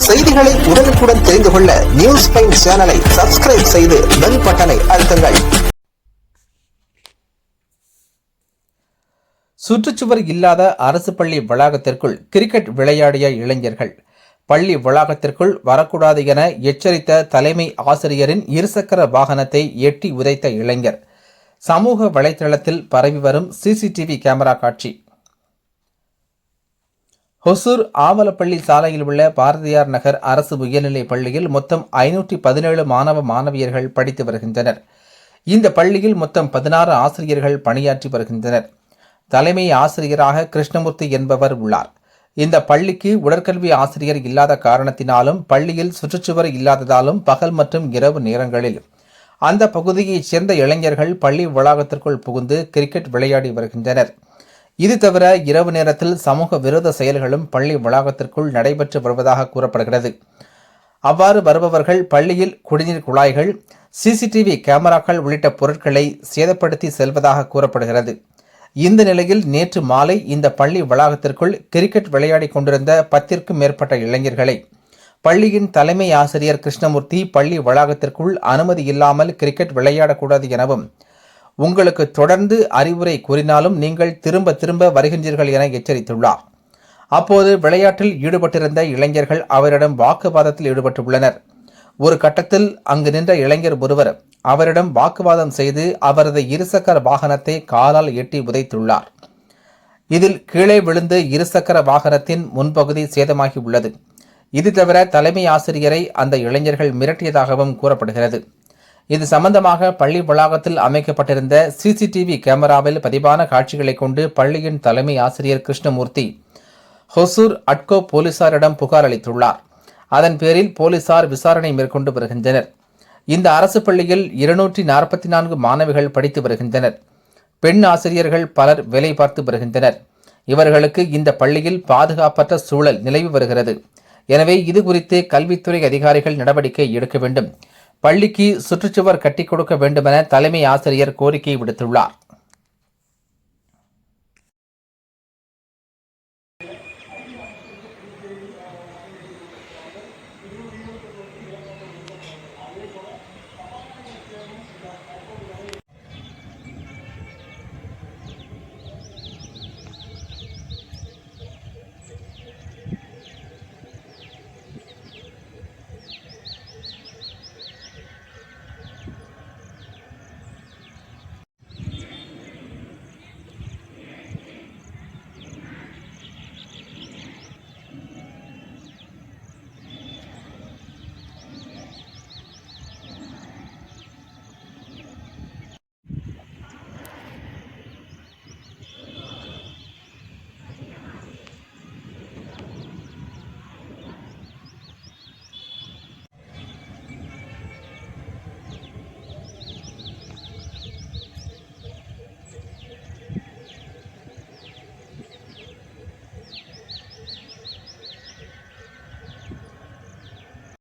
செய்திகளை உடனுக்குடன் தெரிந்து கொள்ள நியூஸ் டைம் சேனலை சப்ஸ்கிரைப் செய்து பெல் பட்டனை அழுத்துங்கள். சுற்றுச்சுவர் இல்லாத அரசு பள்ளி வளாகத்திற்குள் கிரிக்கெட் விளையாடிய இளைஞர்கள். பள்ளி வளாகத்திற்குள் வரக்கூடாது என எச்சரித்த தலைமை ஆசிரியரின் இருசக்கர வாகனத்தை எட்டி உதைத்த இளைஞர். சமூக வலைதளத்தில் பரவி வரும் சிசிடிவி கேமரா காட்சி. ஹொசூர் ஆவலப்பள்ளி சாலையில் உள்ள பாரதியார் நகர் அரசு உயர்நிலைப் பள்ளியில் மொத்தம் 517 மாணவ மாணவியர்கள் படித்து வருகின்றனர். இந்த பள்ளியில் மொத்தம் 16 ஆசிரியர்கள் பணியாற்றி வருகின்றனர். தலைமை ஆசிரியராக கிருஷ்ணமூர்த்தி என்பவர் உள்ளார். இந்த பள்ளிக்கு உடற்கல்வி ஆசிரியர் இல்லாத காரணத்தினாலும் பள்ளியில் சுற்றுச்சுவர் இல்லாததாலும் பகல் மற்றும் இரவு நேரங்களில் அந்த பகுதியைச் சேர்ந்த இளைஞர்கள் பள்ளி வளாகத்திற்குள் புகுந்து கிரிக்கெட் விளையாடி வருகின்றனர். இது தவிர இரவு நேரத்தில் சமூக விரோத செயல்களும் பள்ளி வளாகத்திற்குள் நடைபெற்று வருவதாக கூறப்படுகிறது. அவ்வாறு வருபவர்கள் பள்ளியில் குடிநீர் குழாய்கள், சிசிடிவி கேமராக்கள் உள்ளிட்ட பொருட்களை சேதப்படுத்தி செல்வதாக கூறப்படுகிறது. இந்த நிலையில் நேற்று மாலை இந்த பள்ளி வளாகத்திற்குள் கிரிக்கெட் விளையாடி கொண்டிருந்த 10க்கும் மேற்பட்ட இளைஞர்களை பள்ளியின் தலைமை ஆசிரியர் கிருஷ்ணமூர்த்தி பள்ளி வளாகத்திற்குள் அனுமதி இல்லாமல் கிரிக்கெட் விளையாடக்கூடாது எனவும், உங்களுக்கு தொடர்ந்து அறிவுரை கூறினாலும் நீங்கள் திரும்ப திரும்ப வருகின்றீர்கள் என எச்சரித்துள்ளார். அப்போது விளையாட்டில் ஈடுபட்டிருந்த இளைஞர்கள் அவரிடம் வாக்குவாதத்தில் ஈடுபட்டுள்ளனர். ஒரு கட்டத்தில் அங்கு நின்ற இளைஞர் ஒருவர் அவரிடம் வாக்குவாதம் செய்து அவரது இருசக்கர வாகனத்தை காலால் எட்டி உதைத்துள்ளார். இதில் கீழே விழுந்து இருசக்கர வாகனத்தின் முன்பகுதி சேதமாகி உள்ளது. இது தவிர தலைமை ஆசிரியரை அந்த இளைஞர்கள் மிரட்டியதாகவும் கூறப்படுகிறது. இது சம்பந்தமாக பள்ளி வளாகத்தில் அமைக்கப்பட்டிருந்த சிசிடிவி கேமராவில் பதிவான காட்சிகளை கொண்டு பள்ளியின் தலைமை ஆசிரியர் கிருஷ்ணமூர்த்தி ஹொசூர் அட்கோ போலீசாரிடம் புகார் அளித்துள்ளார். அதன் பேரில் போலீசார் விசாரணை மேற்கொண்டு வருகின்றனர். இந்த அரசு பள்ளியில் 244 மாணவிகள் படித்து வருகின்றனர். பெண் ஆசிரியர்கள் பலர் வேலை பார்த்து வருகின்றனர். இவர்களுக்கு இந்த பள்ளியில் பாதுகாப்பற்ற சூழல் நிலவி வருகிறது. எனவே இது குறித்து கல்வித்துறை அதிகாரிகள் நடவடிக்கை எடுக்க வேண்டும். பள்ளிக்கு சுற்றுச்சுவர் கட்டிக் கொடுக்க வேண்டுமென தலைமை ஆசிரியர் கோரிக்கை விடுத்துள்ளார்.